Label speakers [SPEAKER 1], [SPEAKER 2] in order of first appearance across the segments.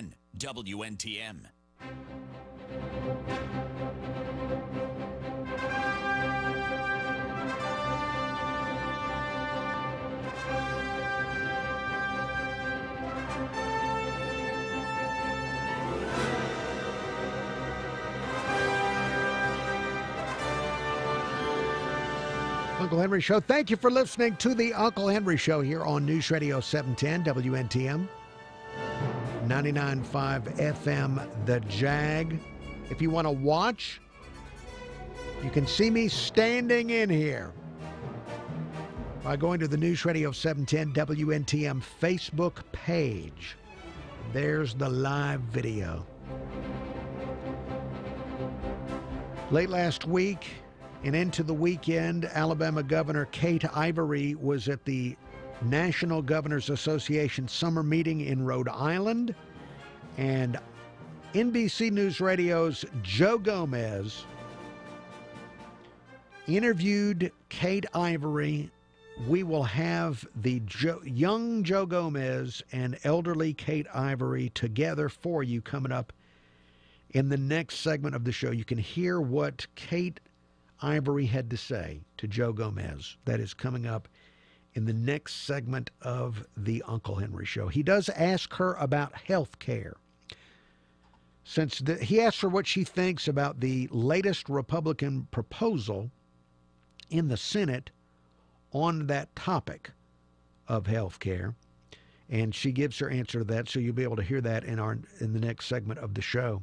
[SPEAKER 1] 710 WNTM.
[SPEAKER 2] Uncle Henry Show. Thank you for listening to the Uncle Henry Show here on News Radio 710 WNTM, 99.5 FM The Jag. If you want to watch, you can see me standing in here by going to the News Radio 710 WNTM Facebook page. There's the live video. Late last week and into the weekend, Alabama Governor Kate Ivory was at the National Governors Association summer meeting in Rhode Island, and NBC News Radio's Joe Gomez interviewed Kate Ivory. We will have the young Joe Gomez and elderly Kate Ivory together for you coming up in the next segment of the show. You can hear what Kate Ivory had to say to Joe Gomez. That is coming up in the next segment of the Uncle Henry Show. He does ask her about health care. He asks her what she thinks about the latest Republican proposal in the Senate on that topic of health care. And she gives her answer to that, so you'll be able to hear that in the next segment of the show.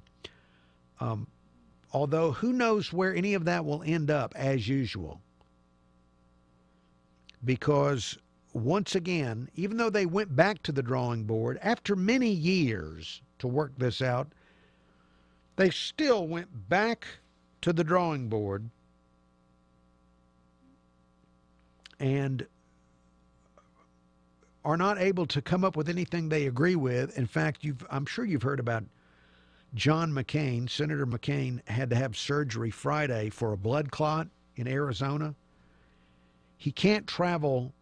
[SPEAKER 2] Although who knows where any of that will end up, as usual. Because once again, even though they went back to the drawing board after many years to work this out, they still went back to the drawing board and are not able to come up with anything they agree with. In fact, I'm sure you've heard about John McCain. Senator McCain had to have surgery Friday for a blood clot in Arizona. He can't travel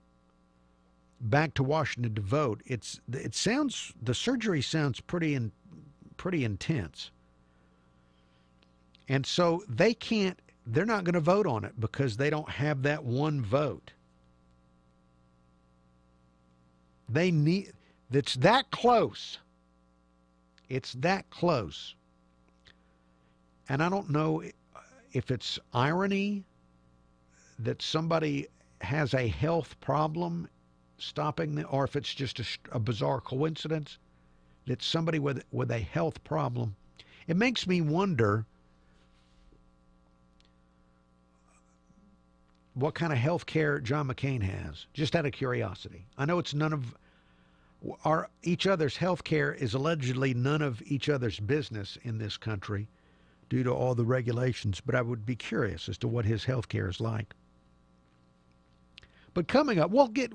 [SPEAKER 2] back to Washington to vote. The surgery sounds pretty intense. And so they're not going to vote on it because they don't have that one vote. It's that close. It's that close. And I don't know if it's irony that somebody has a health problem stopping them, or if it's just a bizarre coincidence that somebody with a health problem. It makes me wonder what kind of health care John McCain has, just out of curiosity. I know it's none of each other's health care is allegedly none of each other's business in this country due to all the regulations, but I would be curious as to what his health care is like. But coming up, we'll get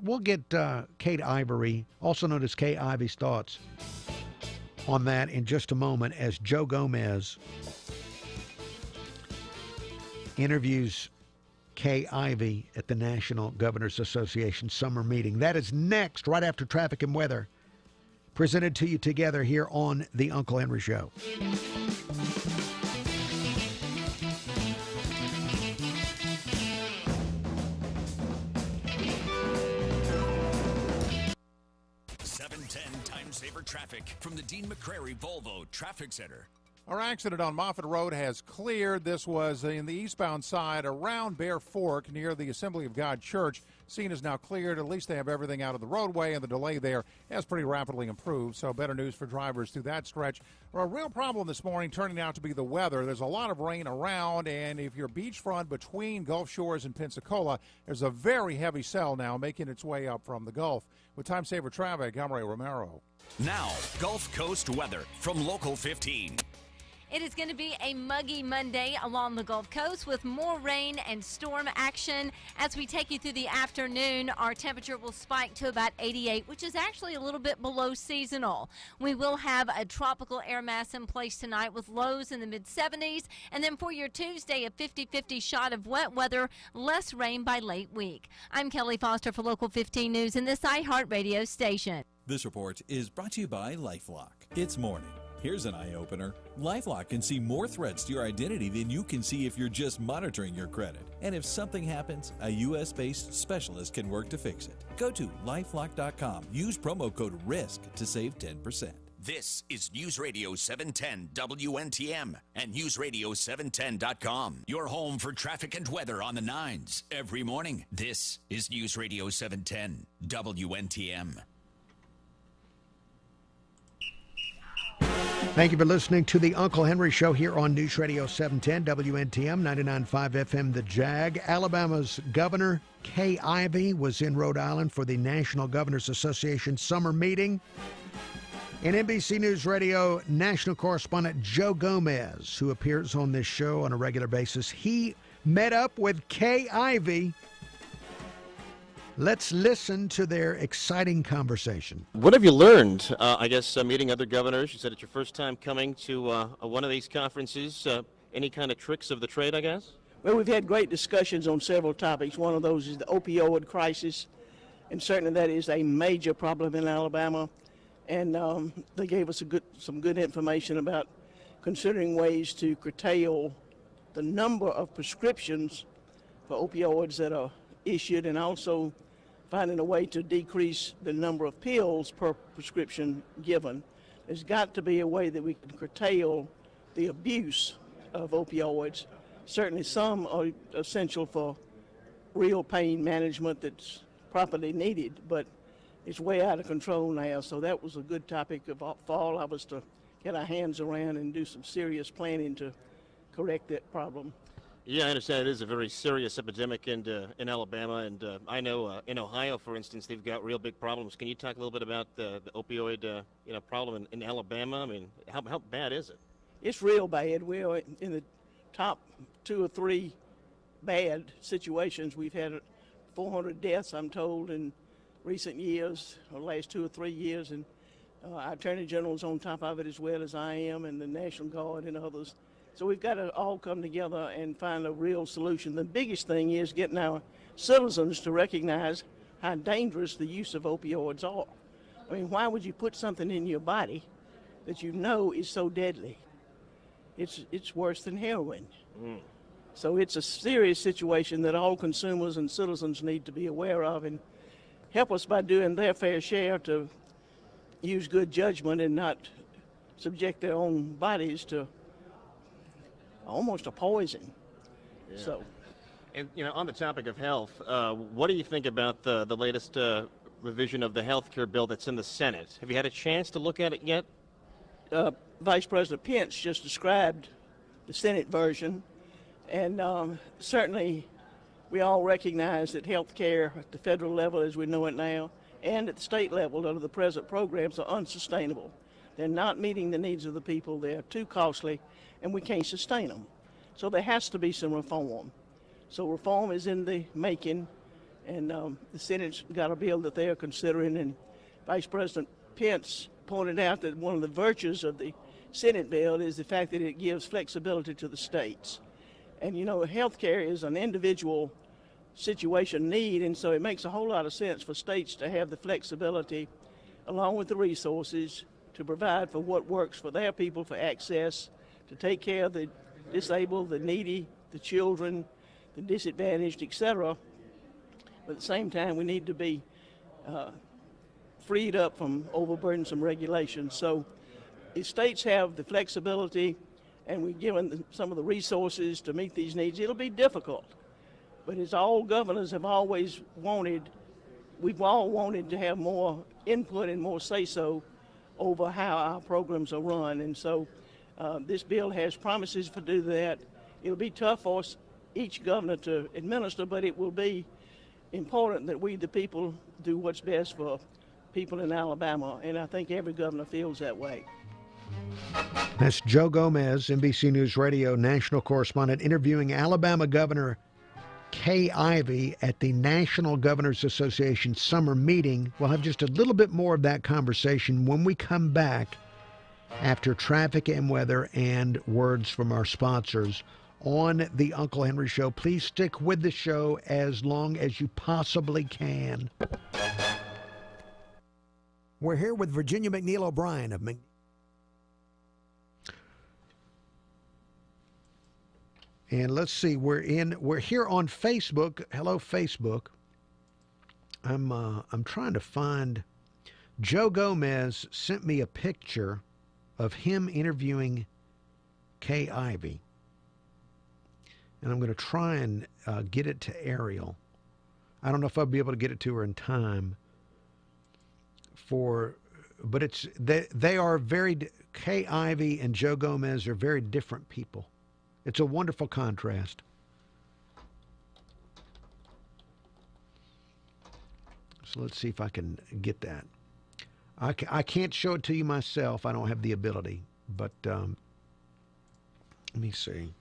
[SPEAKER 2] Kate Ivory, also known as Kay Ivy's thoughts on that in just a moment as Joe Gomez interviews Kay Ivey at the National Governors Association summer meeting. That is next, right after traffic and weather, presented to you together here on The Uncle Henry Show.
[SPEAKER 1] Time saver traffic from the Dean McCrary Volvo Traffic Center.
[SPEAKER 3] Our accident on Moffett Road has cleared. This was in the eastbound side around Bear Fork near the Assembly of God Church. Scene is now cleared. At least they have everything out of the roadway, and the delay there has pretty rapidly improved. So better news for drivers through that stretch. A real problem this morning turning out to be the weather. There's a lot of rain around, and if you're beachfront between Gulf Shores and Pensacola, there's a very heavy cell now making its way up from the Gulf. With time saver traffic, I'm Ray Romero.
[SPEAKER 1] Now, Gulf Coast weather from Local 15.
[SPEAKER 4] It is going to be a muggy Monday along the Gulf Coast with more rain and storm action. As we take you through the afternoon, our temperature will spike to about 88, which is actually a little bit below seasonal. We will have a tropical air mass in place tonight with lows in the mid-70s. And then for your Tuesday, a 50-50 shot of wet weather, less rain by late week. I'm Kelly Foster for Local 15 News and this iHeartRadio station.
[SPEAKER 5] This report is brought to you by LifeLock. It's morning. Here's an eye-opener. LifeLock can see more threats to your identity than you can see if you're just monitoring your credit. And if something happens, a U.S.-based specialist can work to fix it. Go to LifeLock.com. Use promo code RISK to save 10%.
[SPEAKER 1] This is News Radio 710 WNTM and NewsRadio710.com. Your home for traffic and weather on the nines every morning. This is News Radio 710 WNTM.
[SPEAKER 2] Thank you for listening to the Uncle Henry Show here on News Radio 710 WNTM 99.5 FM The Jag. Alabama's Governor Kay Ivey was in Rhode Island for the National Governors Association summer meeting. And NBC News Radio national correspondent Joe Gomez, who appears on this show on a regular basis, he met up with Kay Ivey. Let's listen to their exciting conversation.
[SPEAKER 6] What have you learned, meeting other governors? You said it's your first time coming to one of these conferences. Any kind of tricks of the trade, I guess?
[SPEAKER 7] Well, we've had great discussions on several topics. One of those is the opioid crisis, and certainly that is a major problem in Alabama. And they gave us some good information about considering ways to curtail the number of prescriptions for opioids that are issued, and also finding a way to decrease the number of pills per prescription given. There's got to be a way that we can curtail the abuse of opioids. Certainly some are essential for real pain management that's properly needed, but it's way out of control now. So that was a good topic for all of us to get our hands around and do some serious planning to correct that problem.
[SPEAKER 6] Yeah, I understand it is a very serious epidemic in Alabama, and I know in Ohio, for instance, they've got real big problems. Can you talk a little bit about the opioid problem in Alabama? I mean, how bad is it?
[SPEAKER 7] It's real bad. We're in the top 2 or 3 bad situations. We've had 400 deaths, I'm told, in recent years, or last 2 or 3 years, and our Attorney General's on top of it as well as I am, and the National Guard and others. So we've got to all come together and find a real solution. The biggest thing is getting our citizens to recognize how dangerous the use of opioids are. I mean, why would you put something in your body that you know is so deadly? It's worse than heroin. So it's a serious situation that all consumers and citizens need to be aware of and help us by doing their fair share to use good judgment and not subject their own bodies to almost a poison.
[SPEAKER 6] Yeah.
[SPEAKER 7] So,
[SPEAKER 6] and on the topic of health, what do you think about the latest revision of the health care bill that's in the Senate? Have you had a chance to look at it yet?
[SPEAKER 7] Vice President Pence just described the Senate version, and certainly we all recognize that health care at the federal level as we know it now and at the state level under the present programs are unsustainable. They're not meeting the needs of the people. They're too costly, and we can't sustain them. So there has to be some reform. So reform is in the making, and the Senate's got a bill that they're considering, and Vice President Pence pointed out that one of the virtues of the Senate bill is the fact that it gives flexibility to the states. And health care is an individual situation need, and so it makes a whole lot of sense for states to have the flexibility along with the resources to provide for what works for their people for access, to take care of the disabled, the needy, the children, the disadvantaged, etc. But at the same time, we need to be freed up from overburdensome regulations. So if states have the flexibility and we've given them some of the resources to meet these needs, it'll be difficult. But as all governors have always wanted, we've all wanted to have more input and more say-so over how our programs are run. And so this bill has promises to do that. It'll be tough for us, each governor to administer, but it will be important that we, the people, do what's best for people in Alabama. And I think every governor feels that way.
[SPEAKER 2] That's Joe Gomez, NBC News Radio national correspondent, interviewing Alabama Governor Kay Ivey at the National Governors Association summer meeting. We'll have just a little bit more of that conversation when we come back after traffic and weather and words from our sponsors on the Uncle Henry Show. Please stick with the show as long as you possibly can. We're here with Virginia McNeil O'Brien of And let's see, we're here on Facebook. Hello, Facebook. I'm trying to find. Joe Gomez sent me a picture of him interviewing Kay Ivey, and I'm going to try and get it to Ariel. I don't know if I'll be able to get it to her in time. But it's they are very. Kay Ivey and Joe Gomez are very different people. It's a wonderful contrast. So let's see if I can get that. I can't show it to you myself. I don't have the ability. But let me see.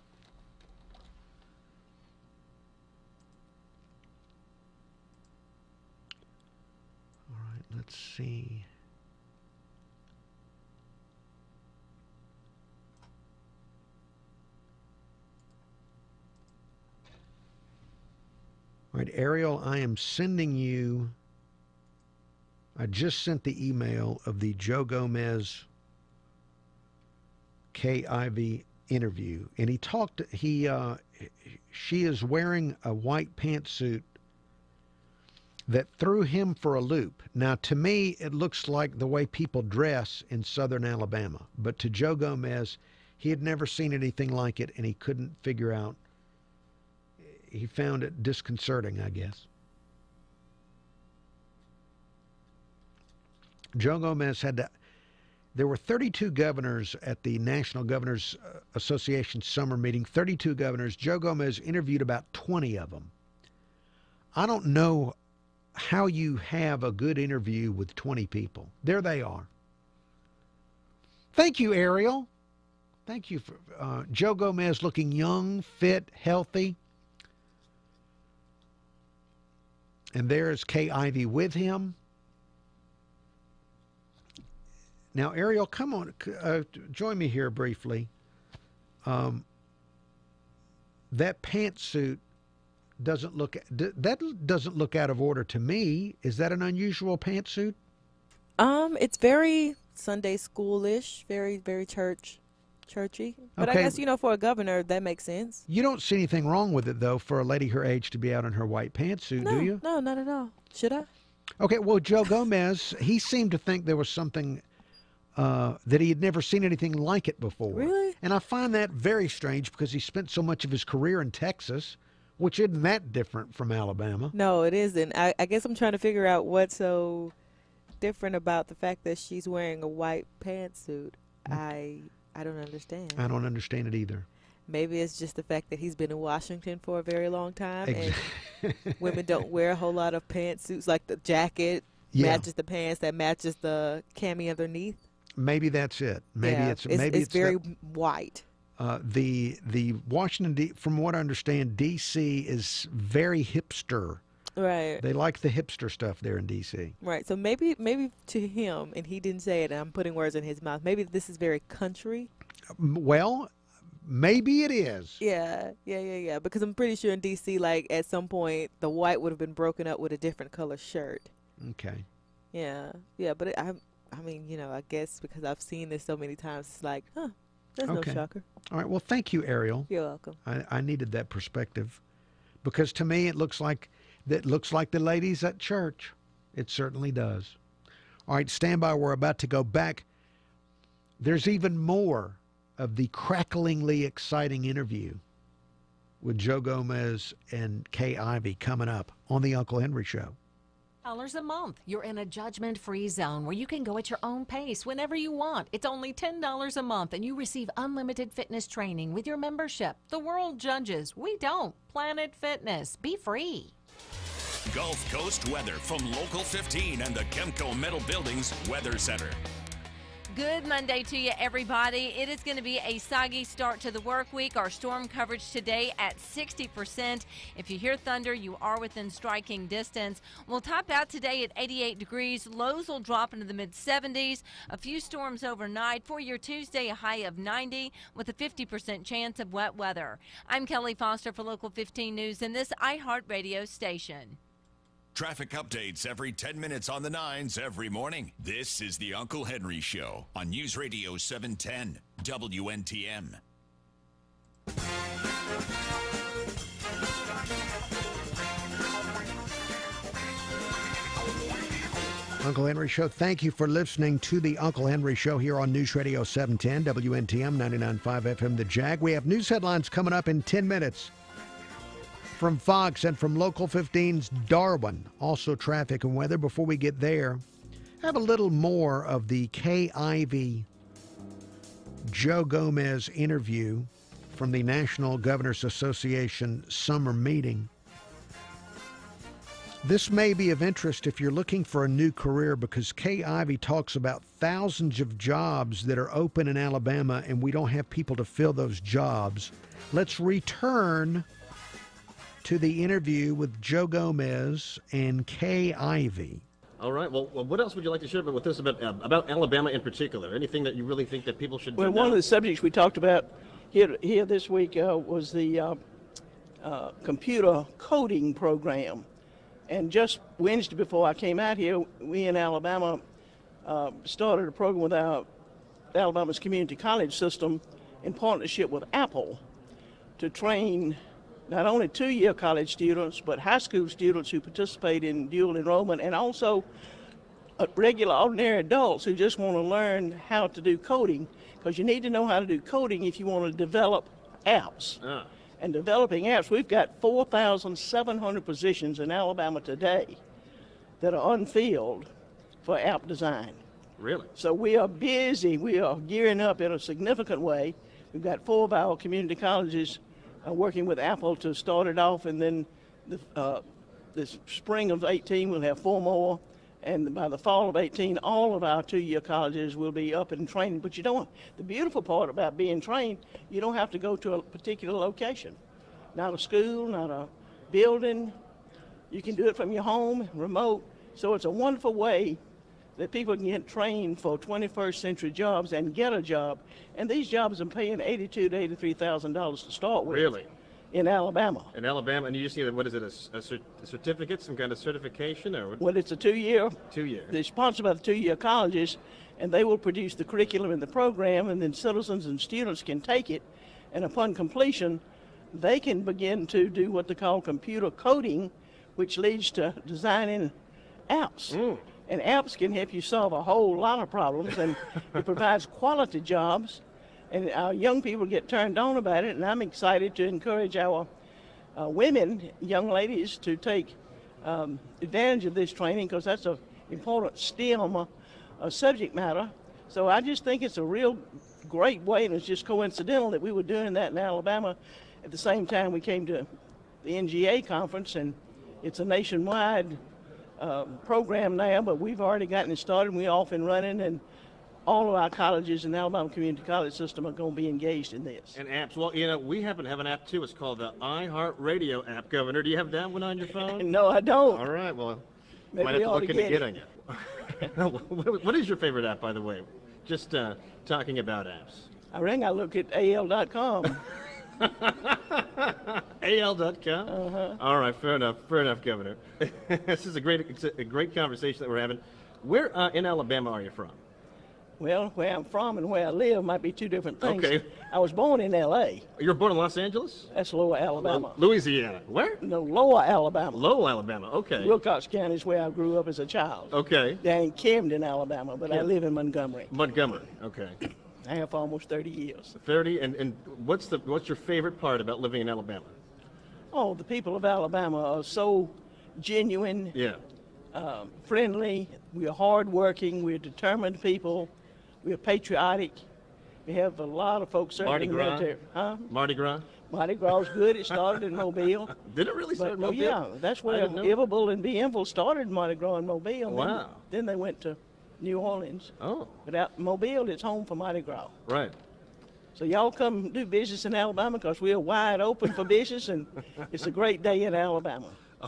[SPEAKER 2] All right, let's see. All right, Ariel, I am sending you. I just sent the email of the Joe Gomez Kay Ivey interview, and she is wearing a white pantsuit that threw him for a loop. Now, to me, it looks like the way people dress in southern Alabama, but to Joe Gomez, he had never seen anything like it, and he couldn't figure out. He found it disconcerting, I guess. Joe Gomez there were 32 governors at the National Governors Association summer meeting, 32 governors. Joe Gomez interviewed about 20 of them. I don't know how you have a good interview with 20 people. There they are. Thank you, Ariel. Thank you for Joe Gomez looking young, fit, healthy. And there's Kay Ivey with him. Now, Ariel, come on, join me here briefly. That pantsuit doesn't look out of order to me. Is that an unusual pantsuit?
[SPEAKER 8] It's very Sunday schoolish, very, very churchy. But
[SPEAKER 2] Okay.
[SPEAKER 8] I guess, for a governor, that makes sense.
[SPEAKER 2] You don't see anything wrong with it, though, for a lady her age to be out in her white pantsuit, do you?
[SPEAKER 8] No, not at all. Should I?
[SPEAKER 2] Okay, well, Joe Gomez, he seemed to think there was something that he had never seen anything like it before.
[SPEAKER 8] Really?
[SPEAKER 2] And I find that very strange because he spent so much of his career in Texas, which isn't that different from Alabama.
[SPEAKER 8] No, it isn't. I guess I'm trying to figure out what's so different about the fact that she's wearing a white pantsuit. I don't understand.
[SPEAKER 2] I don't understand it either.
[SPEAKER 8] Maybe it's just the fact that he's been in Washington for a very long time, and women don't wear a whole lot of pantsuits. Like the jacket matches the pants, that matches the cami underneath.
[SPEAKER 2] Maybe that's it. Maybe it's
[SPEAKER 8] very white.
[SPEAKER 2] The Washington, from what I understand, D.C. is very hipster.
[SPEAKER 8] Right.
[SPEAKER 2] They like the hipster stuff there in D.C.
[SPEAKER 8] Right. So maybe to him, and he didn't say it, and I'm putting words in his mouth, maybe this is very country.
[SPEAKER 2] Well, maybe it is.
[SPEAKER 8] Yeah. Because I'm pretty sure in D.C., like, at some point, the white would have been broken up with a different color shirt.
[SPEAKER 2] Okay.
[SPEAKER 8] Yeah. But I mean, I guess because I've seen this so many times, it's like, there's no shocker.
[SPEAKER 2] All right. Well, thank you, Ariel.
[SPEAKER 8] You're welcome.
[SPEAKER 2] I needed that perspective because to me it looks like the ladies at church. It certainly does. All right, stand by. We're about to go back. There's even more of the cracklingly exciting interview with Joe Gomez and Kay Ivey coming up on the Uncle Henry Show.
[SPEAKER 9] $10 a month. You're in a judgment-free zone where you can go at your own pace whenever you want. It's only $10 a month, and you receive unlimited fitness training with your membership. The world judges. We don't. Planet Fitness. Be free.
[SPEAKER 1] Gulf Coast weather from Local 15 and the Kemco Metal Buildings Weather Center.
[SPEAKER 4] Good Monday to you, everybody. It is going to be a soggy start to the work week. Our storm coverage today at 60%. If you hear thunder, you are within striking distance. We'll top out today at 88 degrees. Lows will drop into the mid-70s. A few storms overnight. For your Tuesday, a high of 90 with a 50% chance of wet weather. I'm Kelly Foster for Local 15 News in this iHeartRadio station.
[SPEAKER 1] Traffic updates every 10 minutes on the 9s every morning. This is the Uncle Henry Show on News Radio 710 WNTM.
[SPEAKER 2] Uncle Henry Show. Thank you for listening to the Uncle Henry Show here on News Radio 710, WNTM 99.5 FM, The Jag. We have news headlines coming up in 10 minutes from Fox and from Local 15's Darwin. Also traffic and weather. Before we get there, have a little more of the Kay Ivey Joe Gomez interview from the National Governors Association summer meeting. This may be of interest if you're looking for a new career, because Kay Ivey talks about thousands of jobs that are open in Alabama and we don't have people to fill those jobs. Let's return to the interview with Joe Gomez and Kay Ivey.
[SPEAKER 6] All right. Well, what else would you like to share with us about Alabama in particular? Anything that you really think that people should know?
[SPEAKER 7] Well, one of the subjects we talked about here this week was the computer coding program. And just Wednesday before I came out here, we in Alabama started a program with our Alabama's community college system in partnership with Apple to train not only two-year college students, but high school students who participate in dual enrollment, and also regular, ordinary adults who just want to learn how to do coding, because you need to know how to do coding if you want to develop apps. And developing apps, we've got 4,700 positions in Alabama today that are unfilled for app design.
[SPEAKER 6] Really?
[SPEAKER 7] So we are busy. We are gearing up in a significant way. We've got 4 of our community colleges working with Apple to start it off, and then this spring of 18 we'll have 4 more. And by the fall of 18, all of our two-year colleges will be up and training. But you don't. The beautiful part about being trained, you don't have to go to a particular location. Not a school, not a building. You can do it from your home, remote. So it's a wonderful way that people can get trained for 21st century jobs and get a job. And these jobs are paying $82,000 to $83,000 to start with.
[SPEAKER 6] Really?
[SPEAKER 7] In Alabama.
[SPEAKER 6] In Alabama, and you just need, what is it, a certificate, some kind of certification? Or what?
[SPEAKER 7] Well, it's a 2-year.
[SPEAKER 6] 2-year.
[SPEAKER 7] They're sponsored by the 2-year colleges, and they will produce the curriculum and the program, and then citizens and students can take it, and upon completion, they can begin to do what they call computer coding, which leads to designing apps. And apps can help you solve a whole lot of problems, and it provides quality jobs. And our young people get turned on about it, and I'm excited to encourage our women, young ladies, to take advantage of this training, because that's an important STEM subject matter. So I just think it's a real great way, and it's just coincidental that we were doing that in Alabama at the same time we came to the NGA conference, and it's a nationwide program now, but we've already gotten it started, and we're off and running, and all of our colleges in the Alabama Community College System are going to be engaged in this.
[SPEAKER 6] And apps. Well, you know, we happen to have an app, too. It's called the iHeartRadio app, Governor. Do you have that one on your phone?
[SPEAKER 7] No, I don't.
[SPEAKER 6] All right. Well,
[SPEAKER 7] maybe
[SPEAKER 6] might have to look into
[SPEAKER 7] getting
[SPEAKER 6] it. What is your favorite app, by the way? Just talking about apps.
[SPEAKER 7] I think I look at AL.com.
[SPEAKER 6] AL.com? All right. Fair enough, Governor. This is a great conversation that we're having. Where in Alabama are you from?
[SPEAKER 7] Well, where I'm from and where I live might be two different things.
[SPEAKER 6] Okay.
[SPEAKER 7] I was born in L.A.
[SPEAKER 6] You were born in Los Angeles?
[SPEAKER 7] That's Lower Alabama.
[SPEAKER 6] Louisiana. Where?
[SPEAKER 7] No, Lower Alabama.
[SPEAKER 6] Lower Alabama, okay.
[SPEAKER 7] Wilcox County is where I grew up as a child.
[SPEAKER 6] Okay.
[SPEAKER 7] Down in Camden, Alabama, but I live in Montgomery.
[SPEAKER 6] Montgomery, okay.
[SPEAKER 7] I have for almost 30 years.
[SPEAKER 6] 30, and what's your favorite part about living in Alabama?
[SPEAKER 7] Oh, the people of Alabama are so genuine,
[SPEAKER 6] yeah,
[SPEAKER 7] friendly. We are hardworking. We're determined people. We are patriotic. We have a lot of folks serving in the military. Huh?
[SPEAKER 6] Mardi Gras?
[SPEAKER 7] Mardi Gras is good. It started in Mobile.
[SPEAKER 6] Did it really start in Mobile?
[SPEAKER 7] Yeah, that's where Iberville and Bienville started Mardi Gras in Mobile.
[SPEAKER 6] Wow.
[SPEAKER 7] Then they went to New Orleans.
[SPEAKER 6] Oh.
[SPEAKER 7] But out in Mobile, it's home for Mardi Gras.
[SPEAKER 6] Right.
[SPEAKER 7] So y'all come do business in Alabama, because we're wide open for business, and it's a great day in Alabama.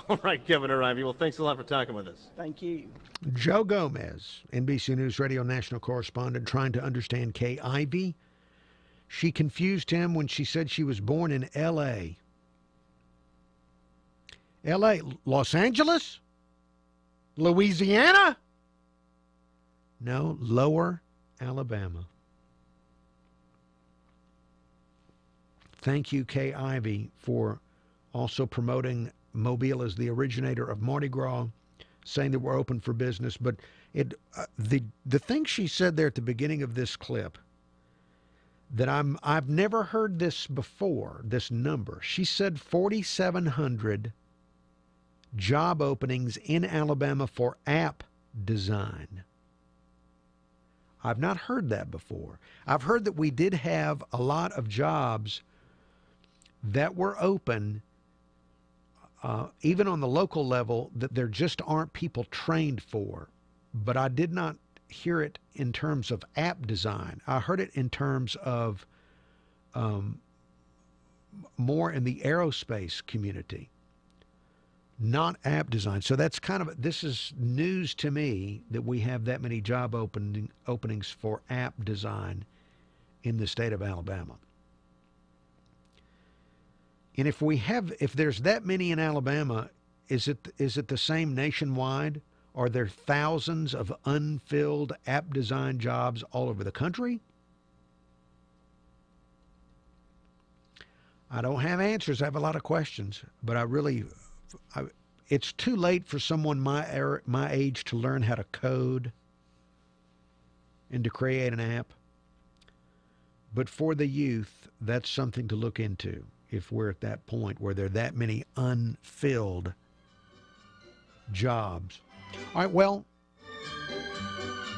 [SPEAKER 6] All right, Governor Ivey. Well, thanks a lot for talking with us.
[SPEAKER 7] Thank you.
[SPEAKER 2] Joe Gomez, NBC News Radio national correspondent, trying to understand Kay Ivey. She confused him when she said she was born in L.A. L.A., Los Angeles? Louisiana? No, Lower Alabama. thank you, Kay Ivey, for also promoting Mobile as the originator of Mardi Gras, saying that we're open for business. But the thing she said there at the beginning of this clip, that I've never heard this before, this number. She said 4,700 job openings in Alabama for app design. I've not heard that before. I've heard that we did have a lot of jobs that were open, even on the local level, that there just aren't people trained for. But I did not hear it in terms of app design. I heard it in terms of more in the aerospace community, not app design. So that's this is news to me that we have that many job openings for app design in the state of Alabama. And if there's that many in Alabama, is it the same nationwide? Are there thousands of unfilled app design jobs all over the country? I don't have answers. I have a lot of questions, but it's too late for someone my age to learn how to code and to create an app. But for the youth, that's something to look into if we're at that point where there are that many unfilled jobs. All right, well,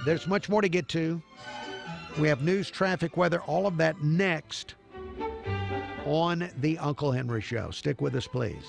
[SPEAKER 2] there's much more to get to. We have news, traffic, weather, all of that next on the Uncle Henry Show. Stick with us, please.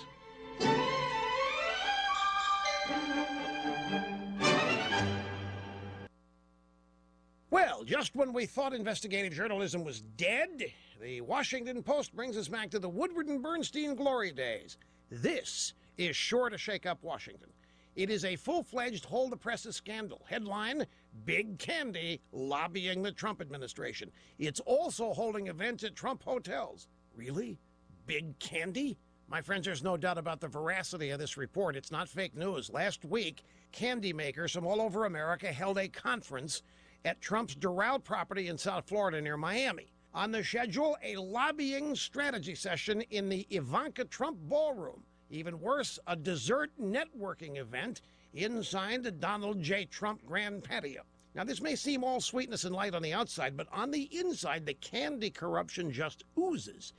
[SPEAKER 10] Well, just when we thought investigative journalism was dead, the Washington Post brings us back to the Woodward and Bernstein glory days. This is sure to shake up Washington. It is a full-fledged hold-the-presses scandal. Headline, Big Candy lobbying the Trump administration. It's also holding events at Trump hotels. Really? Big Candy? My friends, there's no doubt about the veracity of this report. It's not fake news. Last week, candy makers from all over America held a conference at Trump's Doral property in South Florida near Miami. On the schedule, a lobbying strategy session in the Ivanka Trump ballroom. Even worse, a dessert networking event inside the Donald J. Trump grand patio. Now, this may seem all sweetness and light on the outside, but on the inside, the candy corruption just oozes.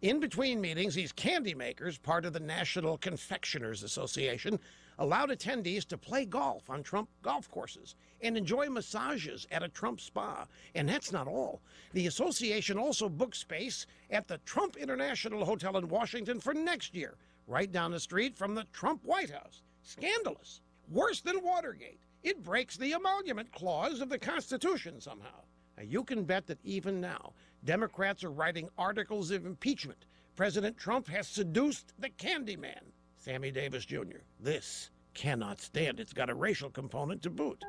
[SPEAKER 10] In between meetings, these candy makers, part of the National Confectioners Association, allowed attendees to play golf on Trump golf courses and enjoy massages at a Trump spa. And that's not all. The association also booked space at the Trump International Hotel in Washington for next year, right down the street from the Trump White House. Scandalous. Worse than Watergate. It breaks the emolument clause of the Constitution somehow. Now, you can bet that even now, Democrats are writing articles of impeachment. President Trump has seduced the candy man, Sammy Davis Jr. This cannot stand. It's got a racial component to boot.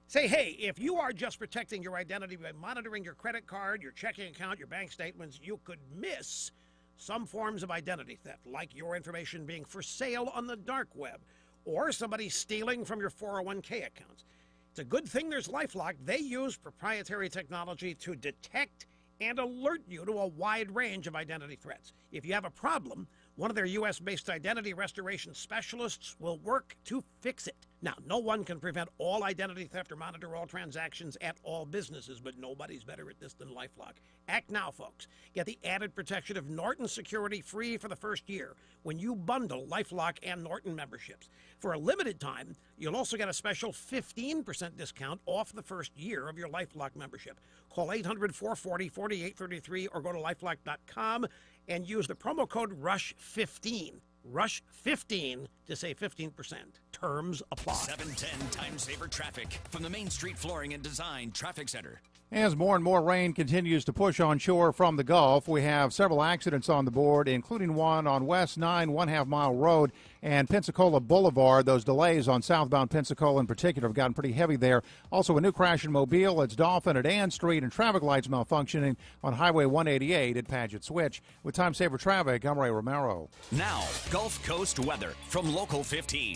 [SPEAKER 10] Say, hey, if you are just protecting your identity by monitoring your credit card, your checking account, your bank statements, you could miss some forms of identity theft, like your information being for sale on the dark web, or somebody stealing from your 401k accounts. It's a good thing there's LifeLock. They use proprietary technology to detect and alert you to a wide range of identity threats. If you have a problem, one of their U.S.-based identity restoration specialists will work to fix it. Now, no one can prevent all identity theft or monitor all transactions at all businesses, but nobody's better at this than LifeLock. Act now, folks. Get the added protection of Norton Security free for the first year when you bundle LifeLock and Norton memberships. For a limited time, you'll also get a special 15% discount off the first year of your LifeLock membership. Call 800-440-4833 or go to LifeLock.com and use the promo code RUSH15. RUSH15 to save 15%. Terms apply.
[SPEAKER 1] 710 Time Saver Traffic from the Main Street Flooring and Design Traffic Center.
[SPEAKER 3] As more and more rain continues to push on shore from the Gulf, we have several accidents on the board, including one on West 9 1/2 Mile Road and Pensacola Boulevard. Those delays on southbound Pensacola in particular have gotten pretty heavy there. Also, a new crash in Mobile. It's Dolphin at Ann Street, and traffic lights malfunctioning on Highway 188 at Paget Switch. With Time Saver Traffic, I'm Ray Romero.
[SPEAKER 1] Now, Gulf Coast weather from Local 15.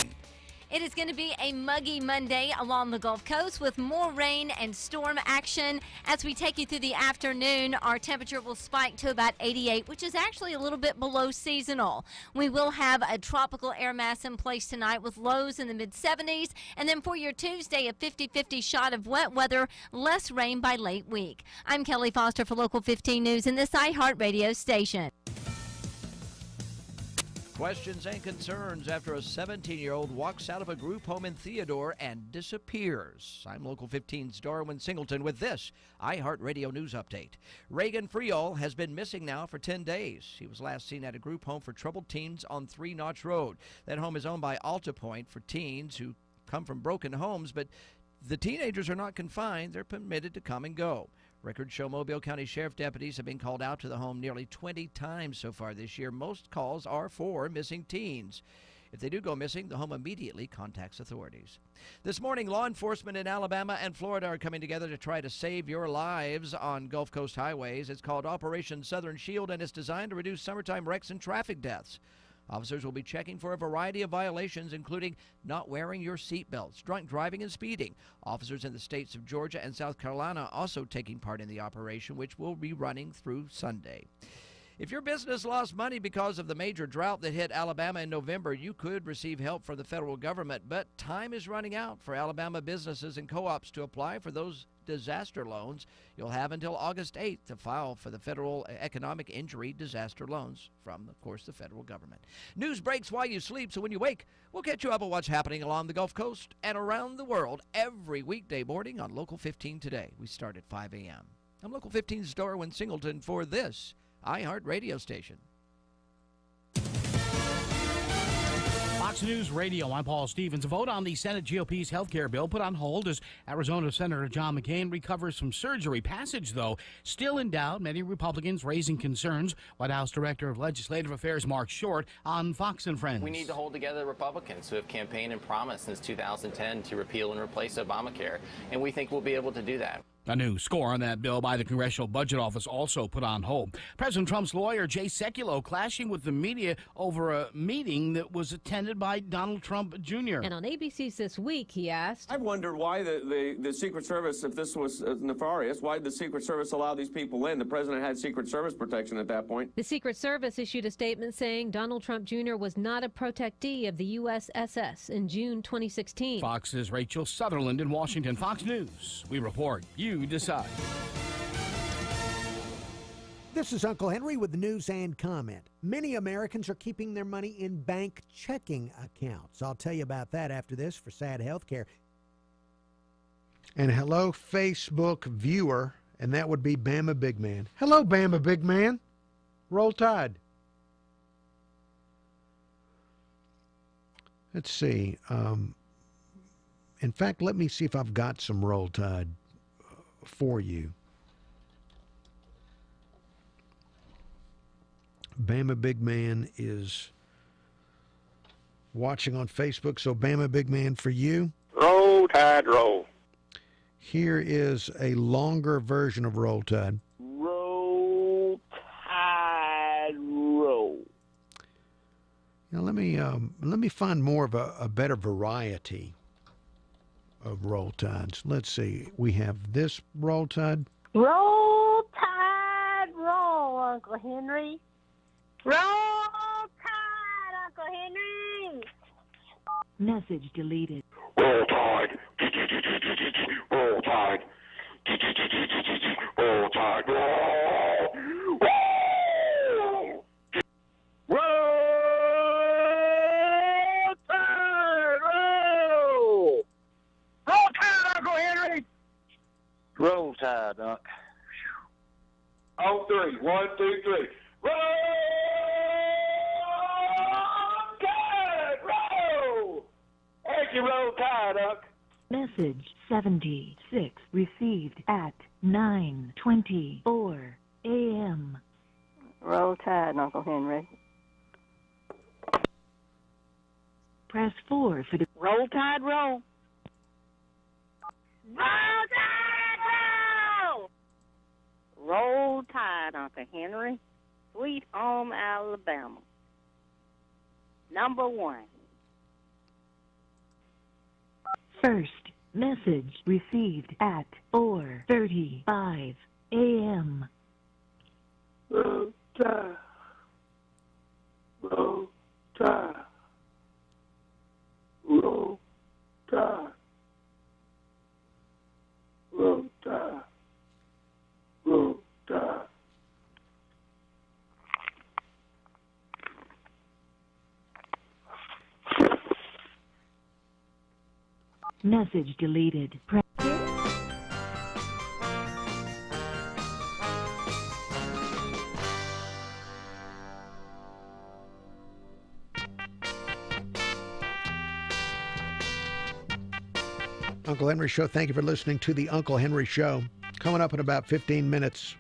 [SPEAKER 4] It is going to be a muggy Monday along the Gulf Coast with more rain and storm action. As we take you through the afternoon, our temperature will spike to about 88, which is actually a little bit below seasonal. We will have a tropical air mass in place tonight with lows in the mid-70s. And then for your Tuesday, a 50-50 shot of wet weather, less rain by late week. I'm Kelly Foster for Local 15 News in this iHeartRadio station.
[SPEAKER 11] Questions and concerns after a 17-year-old walks out of a group home in Theodore and disappears. I'm Local 15's Darwin Singleton with this iHeartRadio News Update. Reagan Friol has been missing now for 10 days. He was last seen at a group home for troubled teens on 3 Notch Road. That home is owned by Alta Point for teens who come from broken homes, but the teenagers are not confined. They're permitted to come and go. Records show Mobile County Sheriff deputies have been called out to the home nearly 20 times so far this year. Most calls are for missing teens. If they do go missing, the home immediately contacts authorities. This morning, law enforcement in Alabama and Florida are coming together to try to save your lives on Gulf Coast highways. It's called Operation Southern Shield, and it's designed to reduce summertime wrecks and traffic deaths. Officers will be checking for a variety of violations, including not wearing your seatbelts, drunk driving, and speeding. Officers in the states of Georgia and South Carolina also taking part in the operation, which will be running through Sunday. If your business lost money because of the major drought that hit Alabama in November, you could receive help from the federal government, but time is running out for Alabama businesses and co-ops to apply for those disaster loans. You'll have until August 8th to file for the federal economic injury disaster loans from, of course, the federal government. News breaks while you sleep, so when you wake, we'll catch you up on what's happening along the Gulf Coast and around the world every weekday morning on Local 15 Today. We start at 5 a.m. I'm Local 15's Darwin Singleton for this iHeartRadio station.
[SPEAKER 12] Fox News Radio, I'm Paul Stevens. A vote on the Senate GOP's health care bill put on hold as Arizona Senator John McCain recovers from surgery. Passage, though, still in doubt. Many Republicans raising concerns. White House Director of Legislative Affairs Mark Short on Fox and Friends.
[SPEAKER 13] We need to hold together Republicans who have campaigned and promised since 2010 to repeal and replace Obamacare, and we think we'll be able to do that.
[SPEAKER 12] A new score on that bill by the Congressional Budget Office also put on hold. President Trump's lawyer, Jay Sekulow, clashing with the media over a meeting that was attended by Donald Trump Jr.
[SPEAKER 14] And on ABC's This Week, he asked,
[SPEAKER 15] I wondered why the Secret Service, if this was nefarious, why did the Secret Service allow these people in? The president had Secret Service protection at that point.
[SPEAKER 14] The Secret Service issued a statement saying Donald Trump Jr. was not a protectee of the USSS in June 2016.
[SPEAKER 12] Fox's Rachel Sutherland in Washington. Fox News. We report. You decide.
[SPEAKER 2] This is Uncle Henry with the news and comment. Many Americans are keeping their money in bank checking accounts. I'll tell you about that after this for Sad Healthcare. And hello, Facebook viewer, and that would be Bama Big Man. Hello, Bama Big Man. Roll Tide. Let's see. In fact, let me see if I've got some Roll Tide for you. Bama Big Man is watching on Facebook, so Bama Big Man for you.
[SPEAKER 16] Roll Tide, roll.
[SPEAKER 2] Here is a longer version of Roll Tide.
[SPEAKER 16] Roll Tide, roll.
[SPEAKER 2] Now let me find more of a better variety of Roll Tides. Let's see. We have this Roll Tide.
[SPEAKER 17] Roll Tide, roll, Uncle Henry. Roll Tide, Uncle Henry.
[SPEAKER 18] Message deleted.
[SPEAKER 16] Roll Tide. Roll Tide. Roll Tide, roll. Roll. Roll Tide, roll. Roll Tide, Uncle Henry. Roll Tide, Unc. On three. 1, 2, 3. Roll Tide, roll. Thank you, Roll Tide, Unc.
[SPEAKER 18] Message 76 received at 9:24 a.m.
[SPEAKER 17] Roll Tide, Uncle Henry.
[SPEAKER 18] Press 4 for the...
[SPEAKER 17] Roll Tide, roll. Roll Tide, roll. Roll Tide, Uncle Henry. Sweet Home, Alabama. Number 1.
[SPEAKER 18] First message received at 4:35 a.m.
[SPEAKER 16] Roll Tide. Roll Tide. Roll Tide. Roll Tide. Roll Tide.
[SPEAKER 18] Message deleted.
[SPEAKER 2] Uncle Henry Show. Thank you for listening to the Uncle Henry Show. Coming up in about 15 minutes,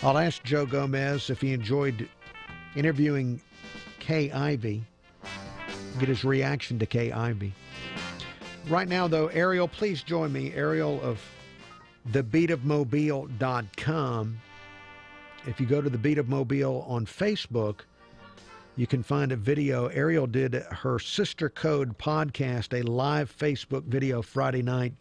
[SPEAKER 2] I'll ask Joe Gomez if he enjoyed interviewing Kay Ivey, get his reaction to Kay Ivey. Right now, though, Ariel, please join me. Ariel of thebeatofmobile.com. If you go to the Beat of Mobile on Facebook, you can find a video. Ariel did her Sister Code podcast, a live Facebook video Friday night.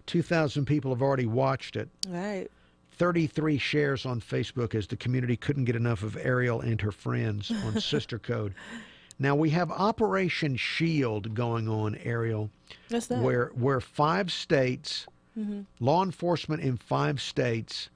[SPEAKER 2] 2,000 people have already watched it.
[SPEAKER 8] Right.
[SPEAKER 2] 33 shares on Facebook as the community couldn't get enough of Ariel and her friends on Sister Code. Now, we have Operation Shield going on, Ariel.
[SPEAKER 8] What's that?
[SPEAKER 2] Where 5 states, law enforcement in 5 states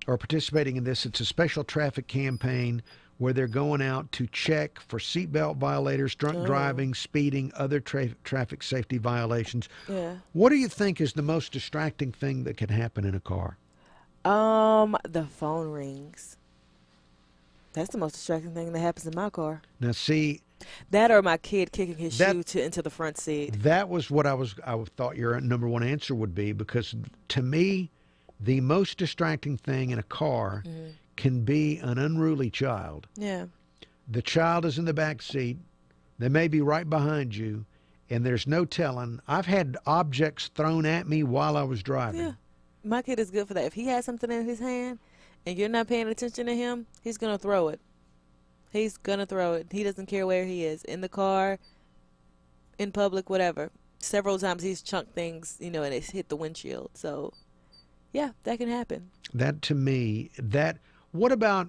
[SPEAKER 2] are participating in this. It's a special traffic campaign where they're going out to check for seatbelt violators, drunk driving, speeding, other traffic safety violations.
[SPEAKER 8] Yeah.
[SPEAKER 2] What do you think is the most distracting thing that can happen in a car?
[SPEAKER 8] The phone rings. That's the most distracting thing that happens in my car.
[SPEAKER 2] Now, see,
[SPEAKER 8] that or my kid kicking his shoe into the front seat.
[SPEAKER 2] That was what I thought your number one answer would be, because to me, the most distracting thing in a car can be an unruly child.
[SPEAKER 8] Yeah.
[SPEAKER 2] The child is in the back seat. They may be right behind you, and there's no telling. I've had objects thrown at me while I was driving.
[SPEAKER 8] Yeah. My kid is good for that. If he has something in his hand and you're not paying attention to him, he's going to throw it. He's going to throw it. He doesn't care where he is, in the car, in public, whatever. Several times he's chunked things, and it's hit the windshield. So, yeah, that can happen.
[SPEAKER 2] That, to me, what about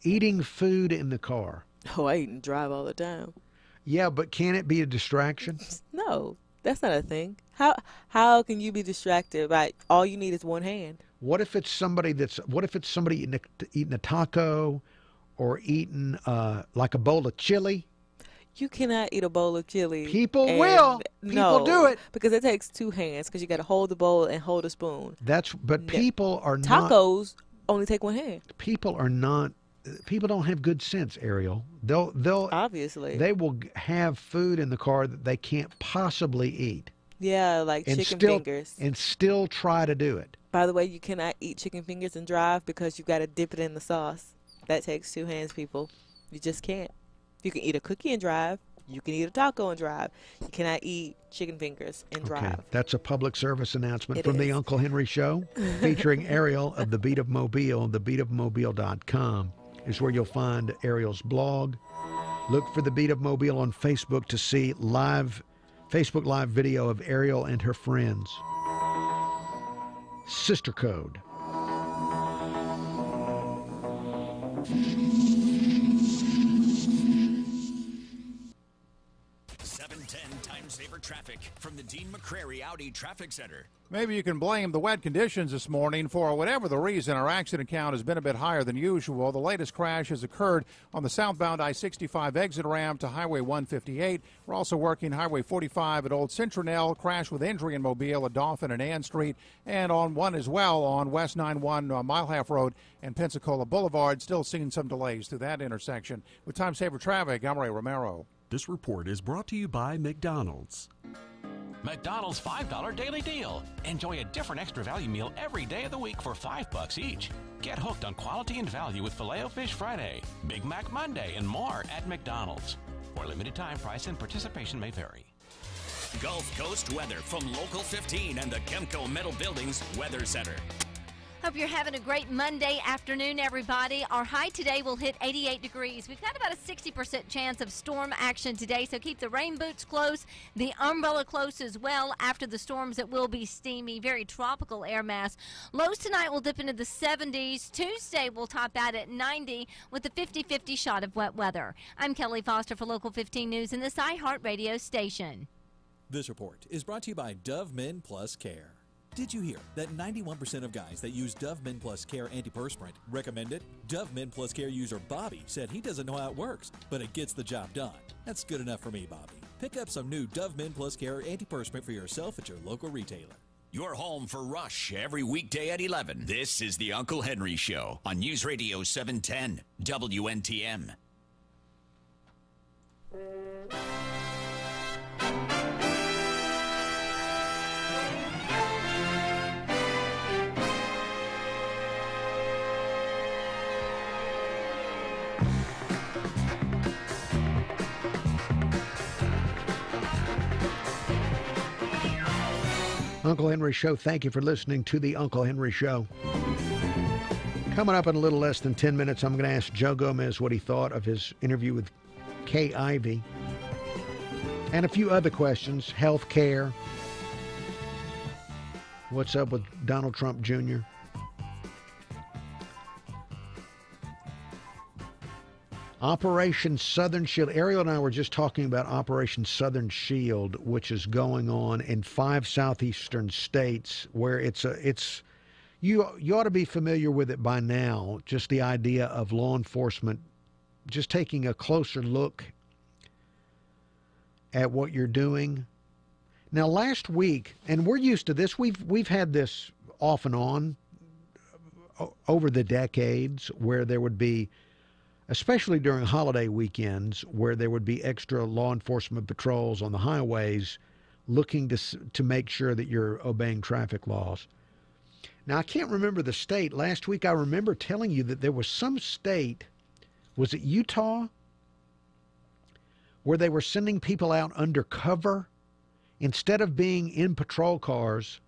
[SPEAKER 2] eating food in the car?
[SPEAKER 8] Oh, I eat and drive all the time.
[SPEAKER 2] Yeah, but can it be a distraction?
[SPEAKER 8] No, that's not a thing. How can you be distracted by all you need is one hand?
[SPEAKER 2] What if it's somebody eating a taco or eating like a bowl of chili?
[SPEAKER 8] You cannot eat a bowl of chili.
[SPEAKER 2] People will. People do it.
[SPEAKER 8] Because it takes 2 hands, because you got to hold the bowl and hold a spoon.
[SPEAKER 2] People are not.
[SPEAKER 8] Tacos only take 1 hand.
[SPEAKER 2] People don't have good sense, Ariel. They'll
[SPEAKER 8] obviously.
[SPEAKER 2] They will have food in the car that they can't possibly eat.
[SPEAKER 8] Yeah, like chicken fingers.
[SPEAKER 2] And still try to do it.
[SPEAKER 8] By the way, you cannot eat chicken fingers and drive because you got to dip it in the sauce. That takes 2 hands, people. You just can't. You can eat a cookie and drive. You can eat a taco and drive. You cannot eat chicken fingers and drive.
[SPEAKER 2] Okay. That's a public service announcement from the Uncle Henry Show, featuring Ariel of the Beat of Mobile. Thebeatofmobile.com is where you'll find Ariel's blog. Look for the Beat of Mobile on Facebook to see Facebook Live video of Ariel and her friends. Sister Code.
[SPEAKER 1] Time saver traffic from the Dean McCrary Audi Traffic Center.
[SPEAKER 3] Maybe you can blame the wet conditions this morning. For whatever the reason, our accident count has been a bit higher than usual. The latest crash has occurred on the southbound I-65 exit ramp to Highway 158. We're also working Highway 45 at Old Citronelle. Crash with injury in Mobile at Dauphin and Ann Street. And on one as well on West 91 Mile Half Road and Pensacola Boulevard. Still seeing some delays through that intersection. With time saver traffic, I'm Ray Romero.
[SPEAKER 19] This report is brought to you by McDonald's.
[SPEAKER 20] McDonald's $5 daily deal. Enjoy a different extra value meal every day of the week for $5 each. Get hooked on quality and value with Filet-O-Fish Friday, Big Mac Monday, and more at McDonald's. For a limited time, price and participation may vary.
[SPEAKER 1] Gulf Coast weather from Local 15 and the Kemco Metal Buildings Weather Center.
[SPEAKER 4] Hope you're having a great Monday afternoon, everybody. Our high today will hit 88 degrees. We've got about a 60% chance of storm action today, so keep the rain boots close, the umbrella close as well. After the storms, it will be steamy, very tropical air mass. Lows tonight will dip into the 70s. Tuesday will top out at 90 with a 50-50 shot of wet weather. I'm Kelly Foster for Local 15 News in this iHeartRadio station.
[SPEAKER 5] This report is brought to you by Dove Men Plus Care. Did you hear that 91% of guys that use Dove Men Plus Care antiperspirant recommend it? Dove Men Plus Care user Bobby said he doesn't know how it works, but it gets the job done. That's good enough for me, Bobby. Pick up some new Dove Men Plus Care antiperspirant for yourself at your local retailer.
[SPEAKER 1] You're home for Rush every weekday at 11. This is the Uncle Henry Show on News Radio 710 WNTM.
[SPEAKER 2] Uncle Henry Show, thank you for listening to the Uncle Henry Show. Coming up in a little less than 10 minutes, I'm going to ask Joe Gomez what he thought of his interview with Kay Ivey. And a few other questions, health care. What's up with Donald Trump Jr.? Operation Southern Shield. Ariel and I were just talking about Operation Southern Shield, which is going on in 5 southeastern states, where you ought to be familiar with it by now. Just the idea of law enforcement just taking a closer look at what you're doing. Now, last week, and we're used to this. We've had this off and on over the decades, where there would be, especially during holiday weekends, where there would be extra law enforcement patrols on the highways looking to make sure that you're obeying traffic laws. Now, I can't remember the state. Last week, I remember telling you that there was some state, was it Utah, where they were sending people out undercover. Instead of being in patrol cars,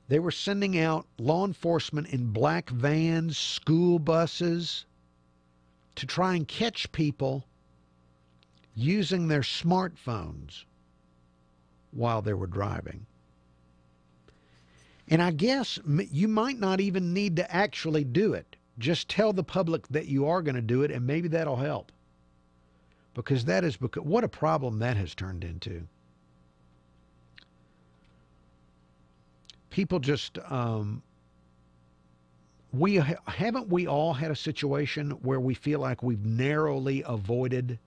[SPEAKER 2] they were sending out law enforcement in black vans, school buses, to try and catch people using their smartphones while they were driving. And I guess you might not even need to actually do it. Just tell the public that you are going to do it, and maybe that'll help. Because what a problem that has turned into. People just, haven't we all had a situation where we feel like we've narrowly avoided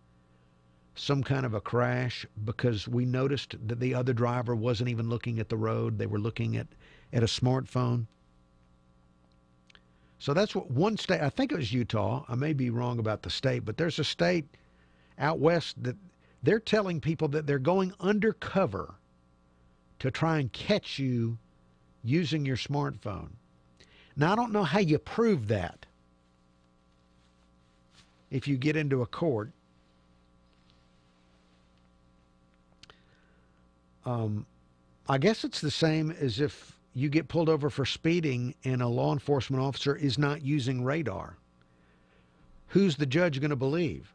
[SPEAKER 2] some kind of a crash because we noticed that the other driver wasn't even looking at the road. They were looking at a smartphone. So that's what one state, I think it was Utah. I may be wrong about the state, but there's a state out west that they're telling people that they're going undercover to try and catch you using your smartphone. Now, I don't know how you prove that if you get into a court. I guess it's the same as if you get pulled over for speeding and a law enforcement officer is not using radar. Who's the judge going to believe?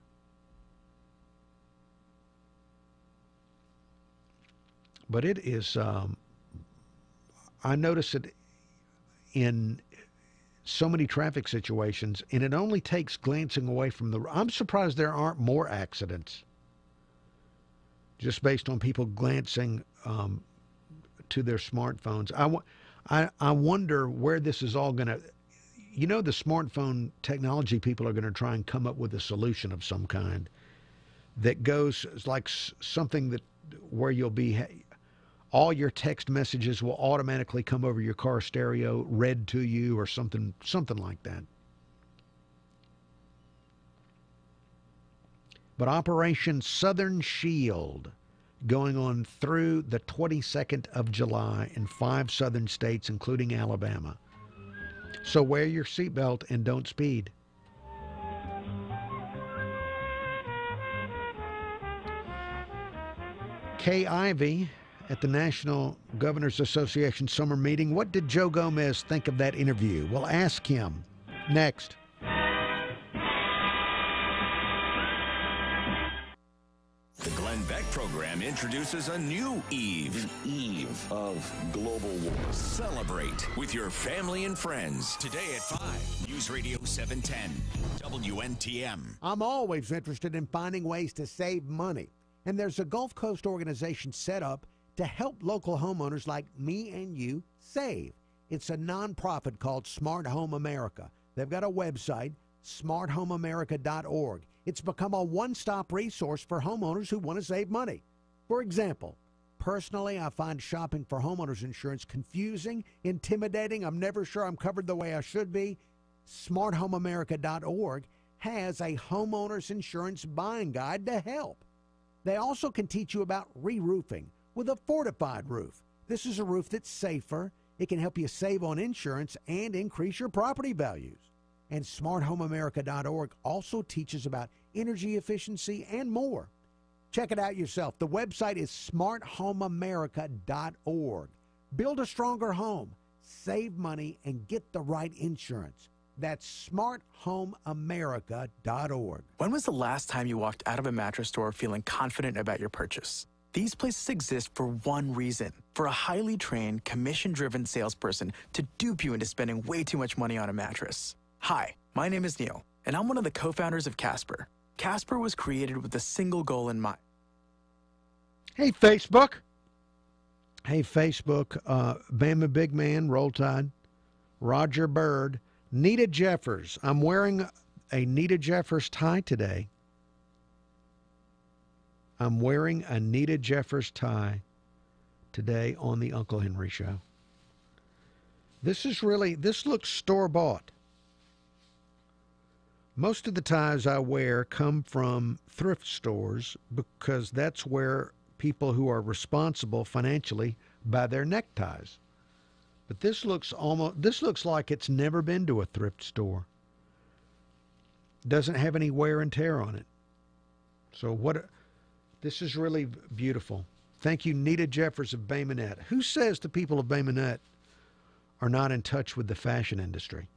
[SPEAKER 2] But it is, I notice it in so many traffic situations, and it only takes glancing away from I'm surprised there aren't more accidents just based on people glancing to their smartphones. I wonder where this is all going to, the smartphone technology people are going to try and come up with a solution of some kind that goes like something that where you'll be, all your text messages will automatically come over your car stereo, read to you, or something like that. But Operation Southern Shield going on through the 22nd of July in 5 southern states, including Alabama. So wear your seatbelt and don't speed. Kay Ivey at the National Governors Association summer meeting. What did Joe Gomez think of that interview? We'll ask him next.
[SPEAKER 1] The Glenn Beck program introduces a new eve. The eve of global war. Celebrate with your family and friends. Today at 5, News Radio 710, WNTM.
[SPEAKER 10] I'm always interested in finding ways to save money. And there's a Gulf Coast organization set up to help local homeowners like me and you save. It's a nonprofit called Smart Home America. They've got a website, smarthomeamerica.org. It's become a one-stop resource for homeowners who want to save money. For example, personally, I find shopping for homeowners insurance confusing, intimidating. I'm never sure I'm covered the way I should be. smarthomeamerica.org has a homeowners insurance buying guide to help. They also can teach you about re-roofing with a fortified roof. This is a roof that's safer. It can help you save on insurance and increase your property values. And smarthomeamerica.org also teaches about energy efficiency and more. Check it out yourself. The website is smarthomeamerica.org. Build a stronger home, save money, and get the right insurance. That's smarthomeamerica.org.
[SPEAKER 21] When was the last time you walked out of a mattress store feeling confident about your purchase? These places exist for one reason: for a highly trained, commission-driven salesperson to dupe you into spending way too much money on a mattress. Hi, my name is Neil, and I'm one of the co-founders of Casper. Casper was created with a single goal in mind.
[SPEAKER 2] Hey, Facebook. Bama Big Man, Roll Tide, Roger Bird, Nita Jeffers. I'm wearing a Nita Jeffers tie today. I'm wearing a Nita Jeffers tie today on the Uncle Henry Show. This looks store-bought. Most of the ties I wear come from thrift stores because that's where people who are responsible financially buy their neckties. But this looks like it's never been to a thrift store. Doesn't have any wear and tear on it. So this is really beautiful. Thank you, Nita Jeffers of Bay Minette. Who says the people of Bay Minette are not in touch with the fashion industry?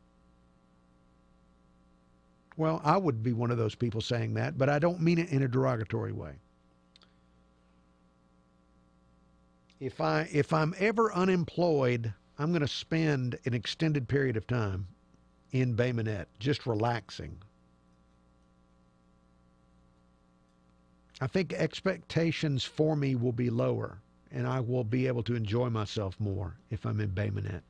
[SPEAKER 2] Well, I would be one of those people saying that, but I don't mean it in a derogatory way. If I'm ever unemployed, I'm going to spend an extended period of time in Bay Minette, just relaxing. I think expectations for me will be lower, and I will be able to enjoy myself more if I'm in Bay Minette.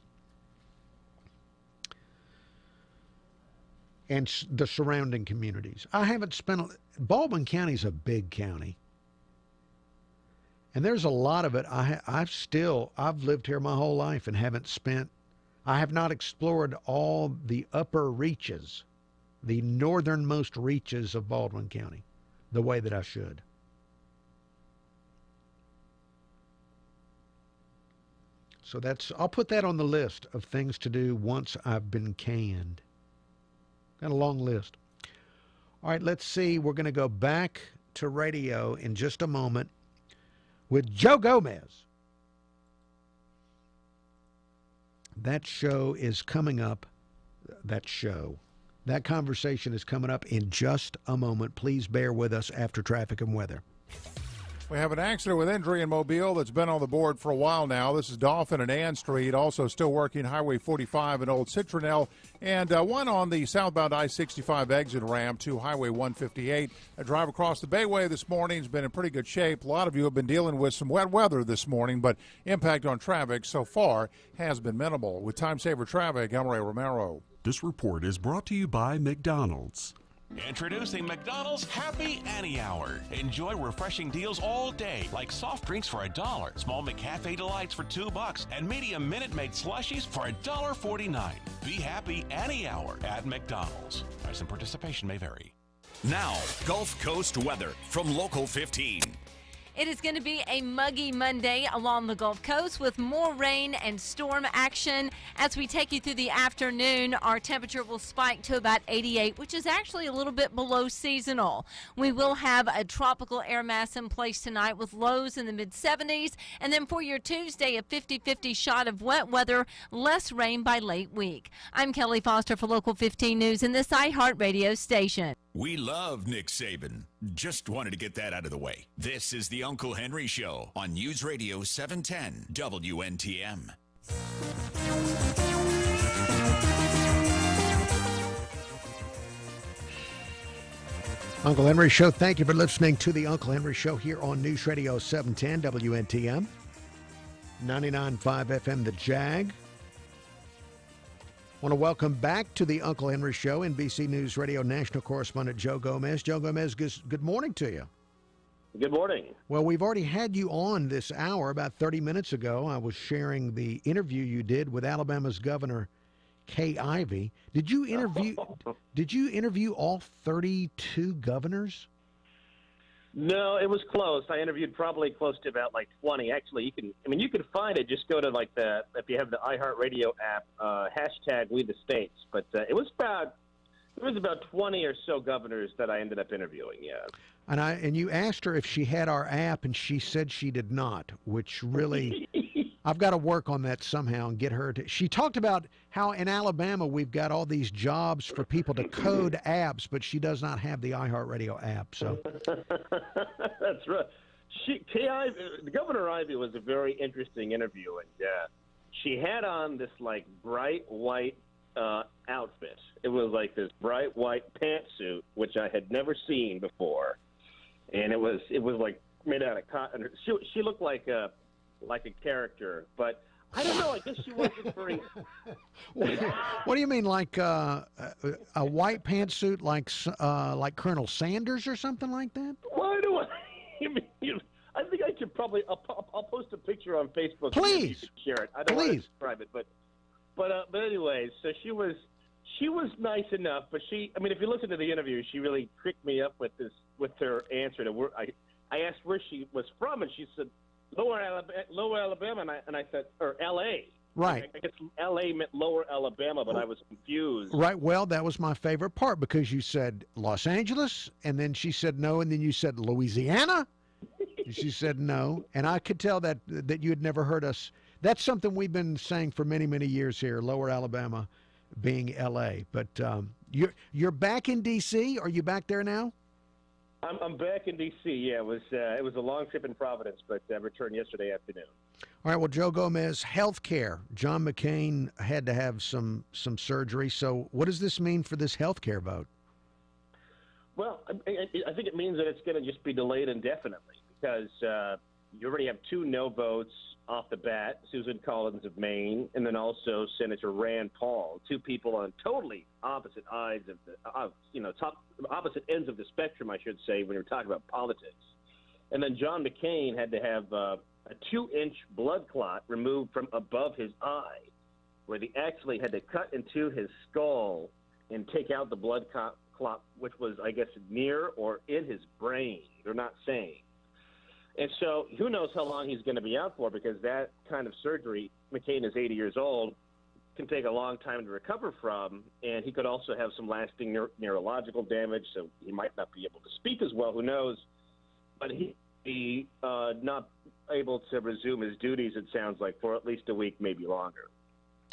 [SPEAKER 2] And the surrounding communities. Baldwin County's a big county. And there's a lot of it. I've lived here my whole life and I have not explored all the upper reaches, the northernmost reaches of Baldwin County, the way that I should. So I'll put that on the list of things to do once I've been canned. Got a long list. All right, let's see. We're going to go back to radio in just a moment with Joe Gomez. That conversation is coming up in just a moment. Please bear with us after traffic and weather.
[SPEAKER 3] We have an accident with injury in Mobile that's been on the board for a while now. This is Dolphin and Ann Street, also still working Highway 45 and Old Citronelle, and one on the southbound I-65 exit ramp to Highway 158. A drive across the Bayway this morning has been in pretty good shape. A lot of you have been dealing with some wet weather this morning, but impact on traffic so far has been minimal. With Time Saver Traffic, I'm Ray Romero.
[SPEAKER 19] This report is brought to you by McDonald's.
[SPEAKER 20] Introducing McDonald's Happy Annie Hour. Enjoy refreshing deals all day, like soft drinks for $1, small McCafe Delights for $2, and medium Minute Maid slushies for $1.49. Be Happy Annie Hour at McDonald's. Price and participation may vary.
[SPEAKER 1] Now, Gulf Coast weather from Local 15.
[SPEAKER 4] It is going to be a muggy Monday along the Gulf Coast with more rain and storm action. As we take you through the afternoon, our temperature will spike to about 88, which is actually a little bit below seasonal. We will have a tropical air mass in place tonight with lows in the mid-70s. And then for your Tuesday, a 50-50 shot of wet weather, less rain by late week. I'm Kelly Foster for Local 15 News in this iHeartRadio station.
[SPEAKER 1] We love Nick Saban. Just wanted to get that out of the way. This is the Uncle Henry Show on News Radio 710 WNTM.
[SPEAKER 2] Uncle Henry Show, thank you for listening to the Uncle Henry Show here on News Radio 710 WNTM. 99.5 FM, The Jag. Want to welcome back to the Uncle Henry Show, NBC News Radio national correspondent Joe Gomez. Joe Gomez, good morning to you.
[SPEAKER 9] Good morning.
[SPEAKER 2] Well, we've already had you on this hour. About 30 minutes ago, I was sharing the interview you did with Alabama's Governor Kay Ivey. Did you interview all 32 governors?
[SPEAKER 9] No, it was close. I interviewed probably close to about 20. Actually, you can find it. Just go to if you have the iHeartRadio app, hashtag We the States. But it was about 20 or so governors that I ended up interviewing. Yeah.
[SPEAKER 2] And you asked her if she had our app, and she said she did not, which really, I've got to work on that somehow and get her to. She talked about how in Alabama we've got all these jobs for people to code apps, but she does not have the iHeartRadio app. So
[SPEAKER 9] that's right. Governor Ivey was a very interesting interview, and she had on this bright white outfit. It was like this bright white pantsuit, which I had never seen before, and it was like made out of cotton. She looked like a character, but I don't know. I guess she wasn't very.
[SPEAKER 2] What do you mean, like a white pantsuit, like Colonel Sanders or something like that?
[SPEAKER 9] Why do I? I think I should probably. I'll post a picture on Facebook.
[SPEAKER 2] Please
[SPEAKER 9] share it. I don't want to describe it, but anyways, so she was nice enough, but if you listen to the interview, she really tricked me up with her answer to where I asked where she was from, and she said Lower Alabama, and I said, or L.A.
[SPEAKER 2] Right.
[SPEAKER 9] I guess L.A. meant Lower Alabama, but I was confused.
[SPEAKER 2] Right. Well, that was my favorite part because you said Los Angeles, and then she said no, and then you said Louisiana. She said no, and I could tell that you had never heard us. That's something we've been saying for many, many years here, Lower Alabama being L.A. But you're back in D.C.? Are you back there now?
[SPEAKER 9] I'm back in D.C., yeah. It was a long trip in Providence, but I returned yesterday afternoon.
[SPEAKER 2] All right, well, Joe Gomez, health care. John McCain had to have some surgery. So what does this mean for this health care vote?
[SPEAKER 9] Well, I think it means that it's going to just be delayed indefinitely because you already have 2 no votes off the bat, Susan Collins of Maine, and then also Senator Rand Paul, 2 people on totally opposite sides of the, opposite ends of the spectrum, I should say, when you're talking about politics. And then John McCain had to have a 2-inch blood clot removed from above his eye, where they actually had to cut into his skull and take out the blood clot, which was, I guess, near or in his brain. They're not saying. And so who knows how long he's going to be out for, because that kind of surgery, McCain is 80 years old, can take a long time to recover from, and he could also have some lasting neurological damage, so he might not be able to speak as well, who knows. But he'd be not able to resume his duties, it sounds like, for at least a week, maybe longer.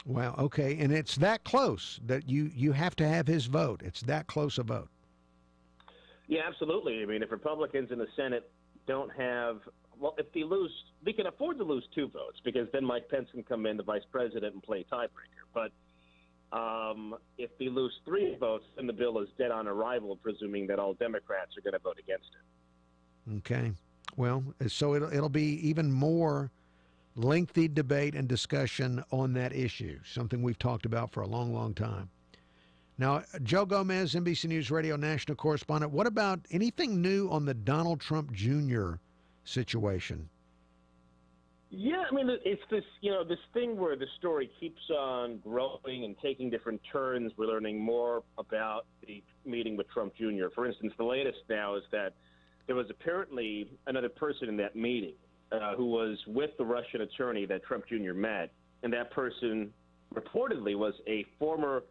[SPEAKER 2] Wow, okay, and it's that close that you have to have his vote. It's that close a vote.
[SPEAKER 9] Yeah, absolutely. I mean, if Republicans in the Senate don't have, well, if they lose, they can afford to lose 2 votes because then Mike Pence can come in, the vice president, and play tiebreaker. But if they lose 3 votes, then the bill is dead on arrival, presuming that all Democrats are going to vote against it.
[SPEAKER 2] Okay. Well, so it'll be even more lengthy debate and discussion on that issue, something we've talked about for a long, long time. Now, Joe Gomez, NBC News Radio national correspondent, what about anything new on the Donald Trump Jr. situation?
[SPEAKER 9] Yeah, I mean, it's this, this thing where the story keeps on growing and taking different turns. We're learning more about the meeting with Trump Jr. For instance, the latest now is that there was apparently another person in that meeting who was with the Russian attorney that Trump Jr. met, and that person reportedly was a former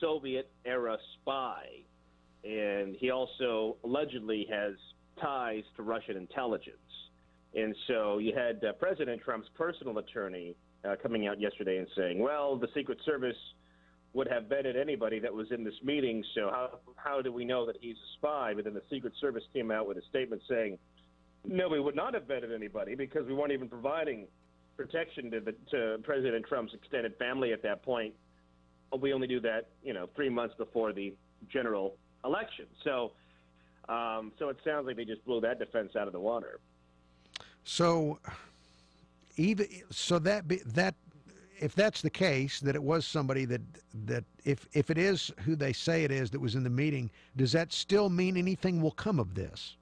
[SPEAKER 9] Soviet-era spy, and he also allegedly has ties to Russian intelligence. And so you had President Trump's personal attorney coming out yesterday and saying, well, the Secret Service would have vetted anybody that was in this meeting, so how do we know that he's a spy? But then the Secret Service came out with a statement saying, no, we would not have vetted anybody because we weren't even providing protection to President Trump's extended family at that point. We only do that, 3 months before the general election. So it sounds like they just blew that defense out of the water.
[SPEAKER 2] So that if that's the case, that it was somebody that if it is who they say it is that was in the meeting, does that still mean anything will come of this?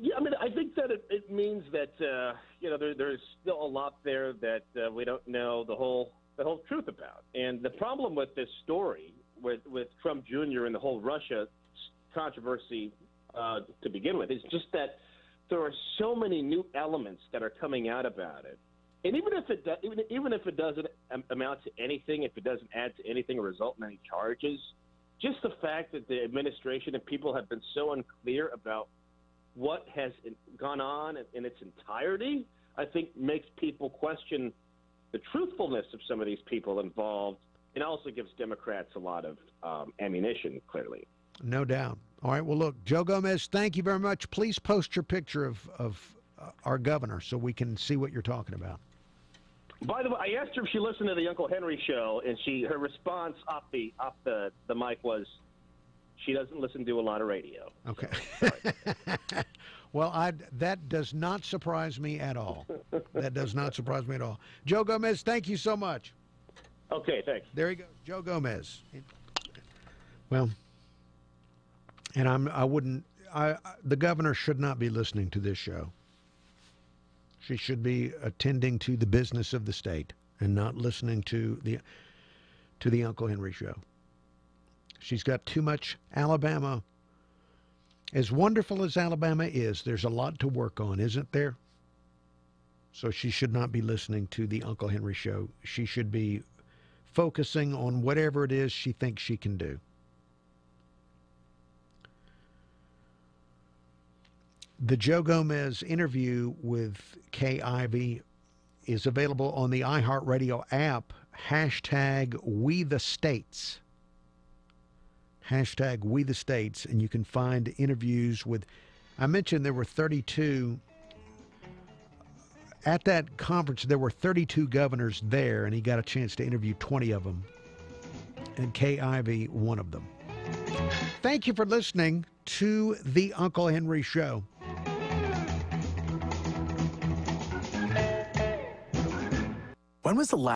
[SPEAKER 9] Yeah, I mean, I think that it means that there's still a lot there that we don't know the whole truth about. And the problem with this story with Trump Jr. and the whole Russia controversy to begin with is just that there are so many new elements that are coming out about it. And even if it doesn't amount to anything, if it doesn't add to anything or result in any charges, just the fact that the administration and people have been so unclear about what has gone on in its entirety, I think makes people question the truthfulness of some of these people involved, and also gives Democrats a lot of ammunition, clearly.
[SPEAKER 2] No doubt. All right, well, look, Joe Gomez, thank you very much. Please post your picture of our governor so we can see what you're talking about.
[SPEAKER 9] By the way, I asked her if she listened to the Uncle Henry show, and her response off the mic was she doesn't listen to a lot of radio.
[SPEAKER 2] Okay. Well, that does not surprise me at all. That does not surprise me at all. Joe Gomez, thank you so much.
[SPEAKER 9] Okay, thanks.
[SPEAKER 2] There he goes, Joe Gomez. Well, and the governor should not be listening to this show. She should be attending to the business of the state and not listening to the Uncle Henry show. She's got too much Alabama. As wonderful as Alabama is, there's a lot to work on, isn't there? So she should not be listening to the Uncle Henry show. She should be focusing on whatever it is she thinks she can do. The Joe Gomez interview with Kay Ivey is available on the iHeartRadio app, #WeTheStates. #WeTheStates, and you can find interviews with, I mentioned there were 32. At that conference, there were 32 governors there, and he got a chance to interview 20 of them, and Kay Ivey, one of them. Thank you for listening to the Uncle Henry Show.
[SPEAKER 21] When was the last